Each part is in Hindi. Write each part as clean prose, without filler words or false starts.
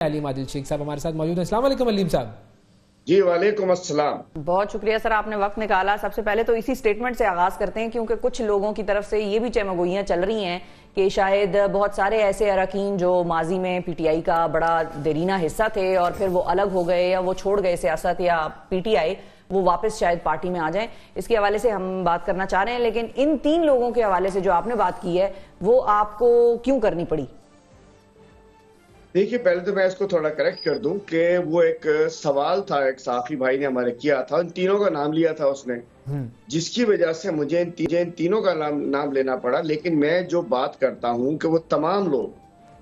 अलीम आदिल शेख साहब हमारे साथ मौजूद हैं। अस्सलाम वालेकुम अलीम साहब। जी वालेकुम अस्सलाम। बहुत शुक्रिया सर, आपने वक्त निकाला। सबसे पहले तो इसी स्टेटमेंट से आगाज करते हैं, क्योंकि कुछ लोगों की तरफ से ये भी चमगोइयां चल रही हैं कि शायद बहुत सारे ऐसे अरकान जो माजी में पीटीआई का बड़ा देरीना हिस्सा थे और फिर वो अलग हो गए या वो छोड़ गए सियासत या पीटीआई, वो वापस शायद पार्टी में आ जाएं। इसके हवाले से हम बात करना चाह रहे हैं, लेकिन इन 3 लोगों के हवाले से जो आपने बात की है वो आपको क्यों करनी पड़ी? देखिए, पहले तो मैं इसको थोड़ा करेक्ट कर दूं कि वो एक सवाल था, एक साफी भाई ने हमारे किया था, इन तीनों का नाम लिया था उसने, जिसकी वजह से मुझे इन तीनों का नाम लेना पड़ा। लेकिन मैं जो बात करता हूं कि वो तमाम लोग,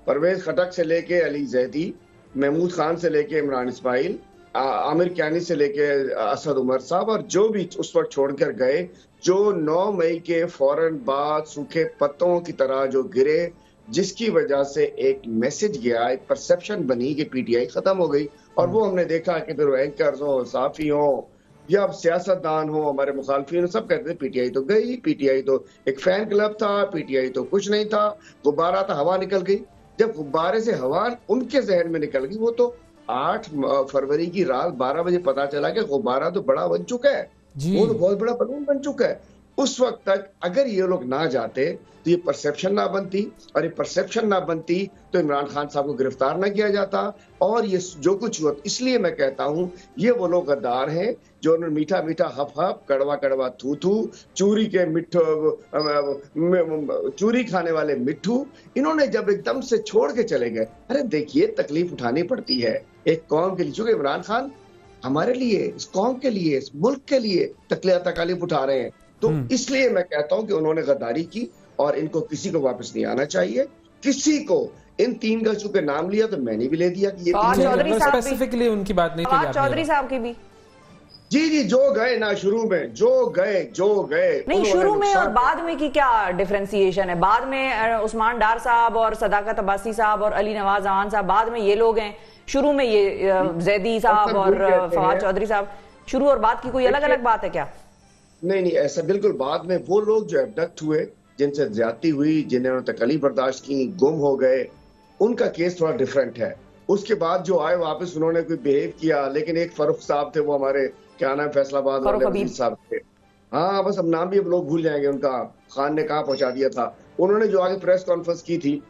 परवेज खटक से लेके अली जैदी, महमूद खान से लेके इमरान इस्माइल, आमिर कियानी से लेके असद उमर साहब, और जो भी उस वक्त छोड़कर गए, जो 9 मई के फौरन बाद सूखे पत्तों की तरह जो गिरे, जिसकी वजह से एक मैसेज गया, एक परसेप्शन बनी कि पीटीआई खत्म हो गई। और वो हमने देखा कि फिर एंकर्स हो, साफी हो या सियासतदान हो, हमारे मुखालफिन, सब कहते थे पीटीआई तो गई, पीटीआई तो एक फैन क्लब था, पीटीआई तो कुछ नहीं था, गुब्बारा था, हवा निकल गई। जब गुब्बारे से हवा उनके जहन में निकल गई, वो तो 8 फरवरी की रात 12 बजे पता चला कि गुब्बारा तो बड़ा बन चुका है, वो तो बहुत बड़ा बलून बन चुका है। उस वक्त तक अगर ये लोग ना जाते तो ये परसेप्शन ना बनती, और ये परसेप्शन ना बनती तो इमरान खान साहब को गिरफ्तार ना किया जाता, और ये जो कुछ हुआ। इसलिए मैं कहता हूं, ये वो लोग गद्दार हैं जो उन्होंने मीठा मीठा हफ हफ, कड़वा कड़वा थू थू, चूरी के मिठू, चूरी खाने वाले मिट्ठू, इन्होंने जब एकदम से छोड़ के चले गए। अरे देखिए, तकलीफ उठानी पड़ती है एक कौम के लिए, चूंकि इमरान खान हमारे लिए, इस कौम के लिए, इस मुल्क के लिए तकलीफ उठा रहे हैं। तो इसलिए मैं कहता हूं कि उन्होंने गद्दारी की और इनको किसी को वापस नहीं आना चाहिए। किसी को इन 3 का चूंकि नाम लिया तो मैंने भी ले दिया कि ये स्पेसिफिकली उनकी बात नहीं थी, चौधरी साहब की भी। जी, जो गए ना शुरू में, जो गए नहीं, शुरू में और बाद में की क्या डिफरेंशिएशन है? बाद में उस्मान डार साहब और सदाकत अब्बासी साहब और अली नवाज अवान साहब, बाद में ये लोग हैं। शुरू में ये जैदी साहब और फवाद चौधरी साहब, शुरू और बाद की कोई अलग अलग बात है क्या? नहीं, ऐसा बिल्कुल बाद में वो लोग जो एबडक्ट हुए, जिनसे ज्यादती हुई, जिन्होंने तकलीफ बर्दाश्त की, गुम हो गए, उनका केस थोड़ा डिफरेंट है। उसके बाद जो आए वापस, उन्होंने कोई बिहेव किया, लेकिन एक फरूख साहब थे, वो हमारे क्या नाम, फैसलाबाद वाले साहब थे, हाँ बस अब नाम भी अब लोग भूल जाएंगे उनका, खान ने कहाँ पहुंचा दिया था। उन्होंने जो आगे प्रेस कॉन्फ्रेंस की थी,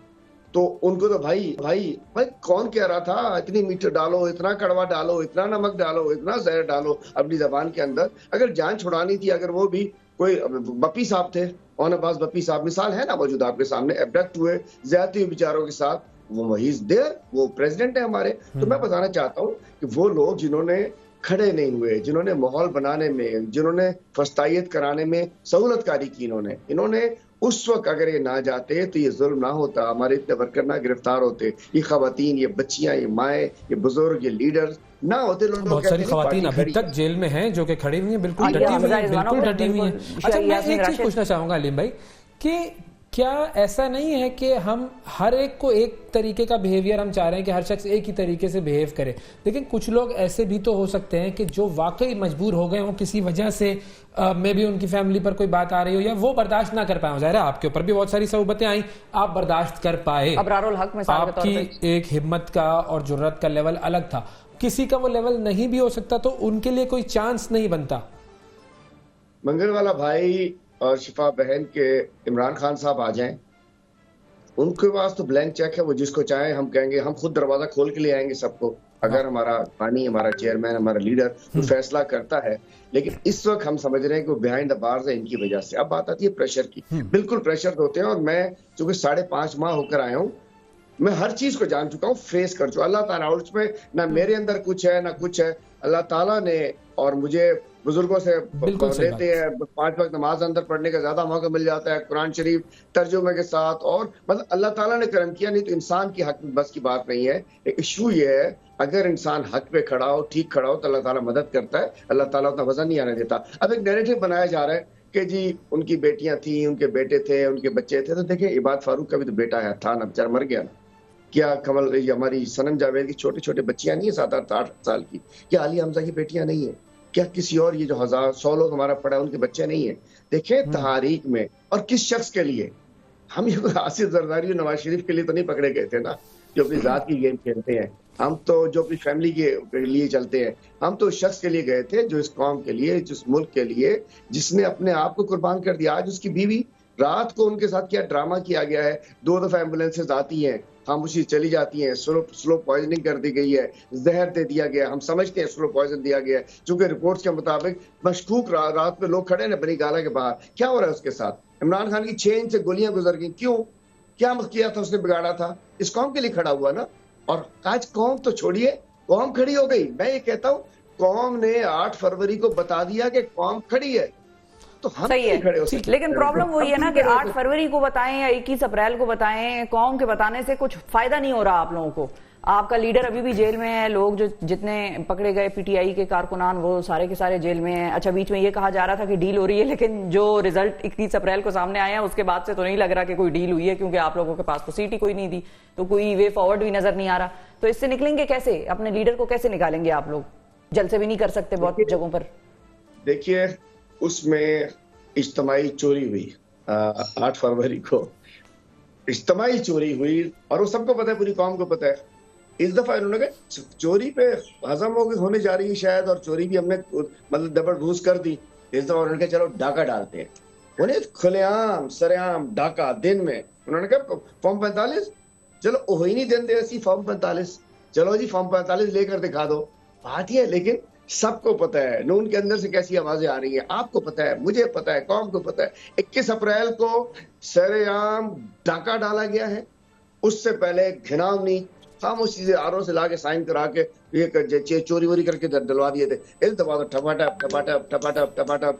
तो उनको तो भाई कौन कह रहा था इतनी मीठा डालो, इतना कड़वा डालो, इतना नमक डालो, इतना जहर डालो अपनी जबान के अंदर। अगर जान छुड़ानी थी, अगर वो भी कोई बप्पी साहब थे, ऑन अब्बास बप्पी साहब, मिसाल है ना मौजूद आपके सामने, एबडक्ट हुए, ज्यादती हुई बेचारों के साथ, वो ही इज देयर, वो प्रेसिडेंट है हमारे। तो मैं बताना चाहता हूँ कि वो लोग जिन्होंने खड़े नहीं हुए, जिन्होंने माहौल बनाने में, जिन्होंने फस्तायत कराने में सहूलतकारी की, इन्होंने उस वक्त अगर ये ना जाते तो ये जुल्म ना होता, हमारे इतने वर्कर ना गिरफ्तार होते, ये खवातीन, ये बच्चियां, ये माएँ, ये बुजुर्ग, ये लीडर्स ना होते। लोग बहुत सारी खवातीन अभी तक जेल में हैं जो कि खड़ी हुई हैं, बिल्कुल डटी हुई हैं। अच्छा, मैं एक चीज पूछना चाहूंगा अलीम भाई कि क्या ऐसा नहीं है कि हम हर एक को एक तरीके का बिहेवियर हम चाह रहे हैं कि हर शख्स एक ही तरीके से बिहेव करे, लेकिन कुछ लोग ऐसे भी तो हो सकते हैं कि जो वाकई मजबूर हो गए हों किसी वजह से, मे भी उनकी फैमिली पर कोई बात आ रही हो या वो बर्दाश्त ना कर पाए हो। ज़ाहिर है आपके ऊपर भी बहुत सारी सहूबतें आई, आप बर्दाश्त कर पाए, अबरारुल हक मिसाल के तौर पे। आपकी एक हिम्मत का और जुर्रत का लेवल अलग था, किसी का वो लेवल नहीं भी हो सकता, तो उनके लिए कोई चांस नहीं बनता। मंगल वाला भाई और शिफा बहन के इमरान खान साहब आ जाएं, उनके पास तो ब्लैंक चेक है, वो जिसको चाहे हम कहेंगे, हम खुद दरवाजा खोल के ले आएंगे सबको, अगर हमारा पानी, हमारा चेयरमैन, हमारा लीडर तो फैसला करता है। लेकिन इस वक्त हम समझ रहे हैं कि वो बिहाइंड द बार्स है इनकी वजह से। अब बात आती है प्रेशर की, बिल्कुल प्रेशर होते हैं, और मैं चूंकि 5.5 माह होकर आया हूँ, मैं हर चीज को जान चुका हूँ, फेस कर चुका। अल्लाह ताला उसमें ना मेरे अंदर कुछ है ना कुछ है, अल्लाह ताला ने, और मुझे बुजुर्गों से लेते हैं, 5 वक्त नमाज अंदर पढ़ने का ज्यादा मौका मिल जाता है, कुरान शरीफ तर्जुमे के साथ, और मतलब अल्लाह ताला ने करम किया। नहीं तो इंसान की हक में बस की बात नहीं है। इशू ये है, अगर इंसान हक पे खड़ा हो, ठीक खड़ा हो, तो अल्लाह ताला मदद करता है, अल्लाह ताला उतना वजन नहीं आने देता। अब एक नैरेटिव बनाया जा रहा है कि जी उनकी बेटियां थी, उनके बेटे थे, उनके बच्चे थे। तो देखिए, इबाद फारूक का भी तो बेटा है, था ना, बेचारा मर गया ना। क्या कमल, हमारी सनम जावेद की छोटे छोटे बच्चियां नहीं है, 7-8 साल की? क्या अली हमजा की बेटियां नहीं है? क्या किसी और, ये जो 1,000-100 लोग हमारा पड़ा है, उनके बच्चे नहीं है? देखें तहरीक में, और किस शख्स के लिए हम ये आसिफ जरदारी और नवाज शरीफ के लिए तो नहीं पकड़े गए थे ना, जो अपनी जात की गेम खेलते हैं। हम तो जो अपनी फैमिली के लिए चलते हैं, हम तो उस शख्स के लिए गए थे जो इस कौम के लिए, जिस मुल्क के लिए, जिसने अपने आप को कुर्बान कर दिया। आज उसकी बीवी, रात को उनके साथ क्या ड्रामा किया गया है, 2 दफा एम्बुलेंसेज आती हैं, खामोशी चली जाती हैं, स्लो पॉइजनिंग कर दी गई है, जहर दे दिया गया, हम समझते हैं स्लो पॉइजन दिया गया है, चूंकि रिपोर्ट्स के मुताबिक मशकूक रात में लोग खड़े हैं बनी गाला के बाहर। क्या हो रहा है उसके साथ? इमरान खान की 6 इंच से गोलियां गुजर गई, क्यों? क्या किया था उसने, बिगाड़ा था? इस कौम के लिए खड़ा हुआ ना। और आज कौम तो छोड़िए, कौम खड़ी हो गई। मैं ये कहता हूँ कौम ने 8 फरवरी को बता दिया कि कौम खड़ी है, तो हम सही है। खड़े हो सकते। लेकिन प्रॉब्लम वही है ना कि 8 फरवरी को बताएं या 21 अप्रैल को बताएं, कौम के बताने से कुछ फायदा नहीं हो रहा आप लोगों को। आपका लीडर अभी भी जेल में है, लोग जो जितने पकड़े गए पीटीआई के कारकुनान वो सारे के सारे जेल में हैं। अच्छा, बीच में ये कहा जा रहा था कि डील हो रही है, लेकिन जो रिजल्ट 21 अप्रैल को सामने आया उसके बाद से तो नहीं लग रहा कि कोई डील हुई है, क्योंकि आप लोगों के पास तो सीट ही कोई नहीं थी, तो कोई वे फॉरवर्ड भी नजर नहीं आ रहा। तो इससे निकलेंगे कैसे? अपने लीडर को कैसे निकालेंगे आप लोग? जल से भी नहीं कर सकते बहुत जगहों पर। देखिए, उसमें इज्तिमाई चोरी हुई 8 फरवरी को, इज्तिमाई चोरी हुई और वो सबको पता है, पूरी कौम को पता है। इस दफा इन्होंने कहा चोरी पे हजम होने जा रही है शायद, और चोरी भी हमने मतलब दबड़ घूस कर दी। इस दफा उन्होंने कहा चलो डाका डालते हैं। उन्हें खुलेआम सरेआम डाका दिन में, उन्होंने कहा फॉर्म 45, चलो हो ही नहीं देते ऐसी फॉर्म 45, चलो जी फॉर्म 45 लेकर दिखा दो। बात यह है, लेकिन सबको पता है नून के अंदर से कैसी आवाजें आ रही हैं, आपको पता है, मुझे पता है, कौम को पता है। 21 अप्रैल को सरेआम डाका डाला गया है। उससे पहले घिनौनी खामोशी से आरों से लाके साइन करा के ये चोरी वोरी करके डलवा दिए थे। इस दफा तो टपाटप टपाटप टपाटप टपाटप।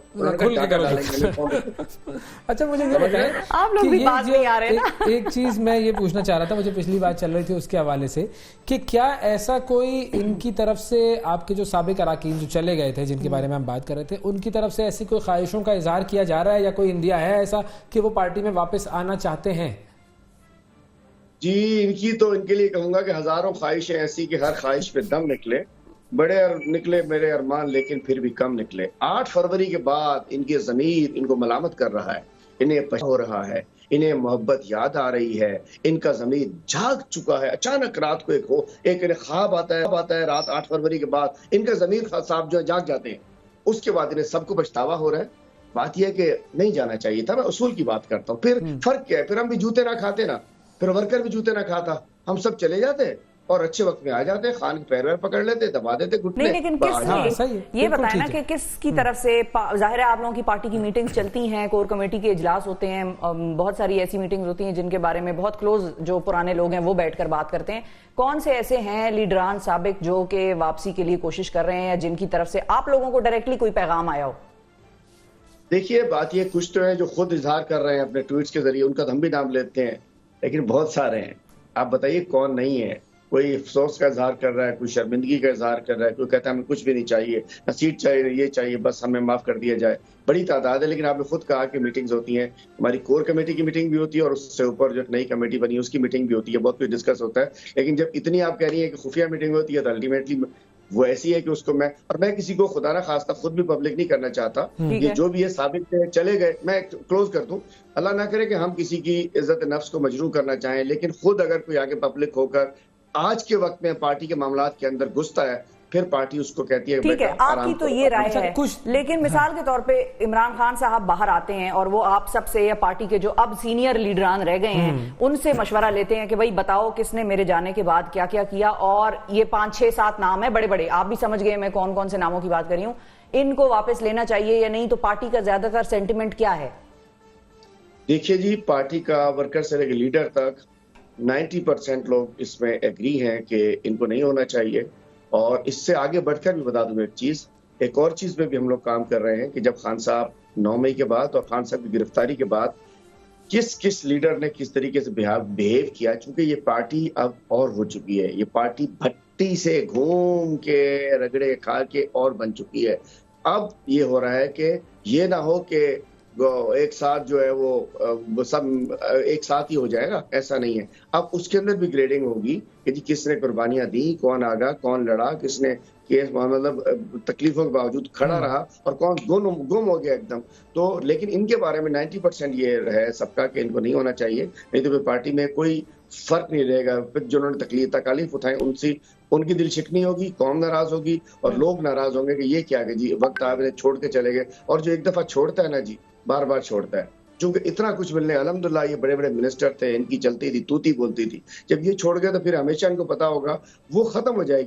अच्छा, मुझे ये बताएं, आप लोग भी बात नहीं आ रहे ना। एक चीज मैं ये पूछना चाह रहा था, मुझे पिछली बात चल रही थी उसके हवाले से, कि क्या ऐसा कोई इनकी तरफ से, आपके जो साबिक अराकीन जो चले गए थे जिनके बारे में हम बात कर रहे थे, उनकी तरफ से ऐसी कोई ख्वाहिशों का इजहार किया जा रहा है, या कोई इंडिया है ऐसा कि वो पार्टी में वापस आना चाहते हैं? जी, इनकी तो इनके लिए कहूंगा कि हजारों ख्वाहिशें ऐसी कि हर ख्वाहिश पे दम निकले। बड़े निकले मेरे अरमान, लेकिन फिर भी कम निकले। 8 फरवरी के बाद इनकी ज़मीर इनको मलामत कर रहा है, इन्हें पछतावा हो रहा है, इन्हें मोहब्बत याद आ रही है, इनका ज़मीर जाग चुका है। अचानक रात को एक इन्हें ख्वाब आता है रात 8 फरवरी के बाद, इनका ज़मीर साहब जो जाग जाते हैं। उसके बाद इन्हें सबको पछतावा हो रहा है। बात यह है कि नहीं जाना चाहिए था। मैं उसूल की बात करता हूँ। फिर फर्क क्या है? फिर हम भी जूते ना खाते ना, फिर वर्कर भी जूते ना खाता, हम सब चले जाते और अच्छे वक्त में आ जाते, खान के पैर पकड़ लेते, दबा देते घुटने। नहीं, लेकिन ये बताया ना कि किसकी तरफ से, जाहिर है आप लोगों की पार्टी की मीटिंग्स चलती हैं, कोर कमेटी के इजलास होते हैं, बहुत सारी ऐसी मीटिंग्स होती हैं जिनके बारे में बहुत क्लोज जो पुराने लोग हैं वो बैठकर बात करते हैं। कौन से ऐसे हैं लीडरान साबिक जो कि वापसी के लिए कोशिश कर रहे हैं, या जिनकी तरफ से आप लोगों को डायरेक्टली कोई पैगाम आया हो? देखिए, बात ये, कुछ तो है जो खुद इजहार कर रहे हैं अपने ट्वीट्स के जरिए, उनका हम भी नाम लेते हैं, लेकिन बहुत सारे हैं। आप बताइए कौन नहीं है? कोई अफसोस का इजहार कर रहा है, कोई शर्मिंदगी का इजहार कर रहा है, कोई कहता है हमें कुछ भी नहीं चाहिए, न सीट चाहिए, ये चाहिए, बस हमें माफ कर दिया जाए। बड़ी तादाद है। लेकिन आपने खुद कहा कि मीटिंग्स होती हैं, हमारी कोर कमेटी की मीटिंग भी होती है और उससे ऊपर जो नई कमेटी बनी है उसकी मीटिंग भी होती है, बहुत कुछ डिस्कस होता है। लेकिन जब इतनी आप कह रही है कि खुफिया मीटिंग होती है, तो अल्टीमेटली वो ऐसी है कि उसको मैं किसी को खुदा ना खास्ता खुद भी पब्लिक नहीं करना चाहता। ये जो भी है साबित चले गए, मैं क्लोज कर दूं। अल्लाह ना करे कि हम किसी की इज्जत नफ्स को मजरूह करना चाहें, लेकिन खुद अगर कोई आगे पब्लिक होकर आज के वक्त में पार्टी के मामलात के अंदर घुसता है, फिर पार्टी उसको कहती है। ठीक है, आपकी तो ये राय है, लेकिन मिसाल के तौर पे इमरान खान साहब बाहर आते हैं और वो आप सबसे या पार्टी के जो अब सीनियर लीडरान रह गए हैं उनसे मशवरा लेते हैं कि भाई बताओ किसने मेरे जाने के बाद क्या क्या किया, और ये 5, 6, 7 नाम है बड़े बड़े, आप भी समझ गए मैं कौन कौन से नामों की बात कर रही हूँ, इनको वापस लेना चाहिए या नहीं? तो पार्टी का ज्यादातर सेंटिमेंट क्या है? देखिए जी, पार्टी का वर्कर से लेकर लीडर तक 90% लोग इसमें एग्री हैं कि इनको नहीं होना चाहिए। और इससे आगे बढ़कर भी बता दूं एक और चीज पे भी हम लोग काम कर रहे हैं कि जब खान साहब 9 मई के बाद और खान साहब की गिरफ्तारी के बाद किस लीडर ने किस तरीके से बिहेव किया, चूंकि ये पार्टी अब और हो चुकी है, ये पार्टी भट्टी से घूम के रगड़े खा के और बन चुकी है। अब ये हो रहा है कि ये ना हो कि एक साथ जो है वो सब एक साथ ही हो जाएगा, ऐसा नहीं है। अब उसके अंदर भी ग्रेडिंग होगी कि जी किसने कुर्बानियां दी, कौन आगा, कौन लड़ा, किसने केस मतलब तकलीफों के बावजूद खड़ा रहा और कौन गुम हो गया एकदम। तो लेकिन इनके बारे में 90% ये है सबका कि इनको नहीं होना चाहिए, नहीं तो फिर पार्टी में कोई फर्क नहीं रहेगा। फिर जिन्होंने तकालीफ उठाई उनकी दिल शिकनी होगी, कौम नाराज होगी और लोग नाराज होंगे कि ये क्या कि जी वक्त आपने छोड़ के चले गए। और जो एक दफा छोड़ता है ना जी, बार बार छोड़ता है, क्योंकि इतना कुछ मिलने, अल्हम्दुलिल्लाह ये बड़े बड़े मिनिस्टर थे, इनकी चलती थी, तूती बोलती थी, जब ये छोड़ गए तो फिर हमेशा इनको पता होगा वो खत्म हो जाएगी।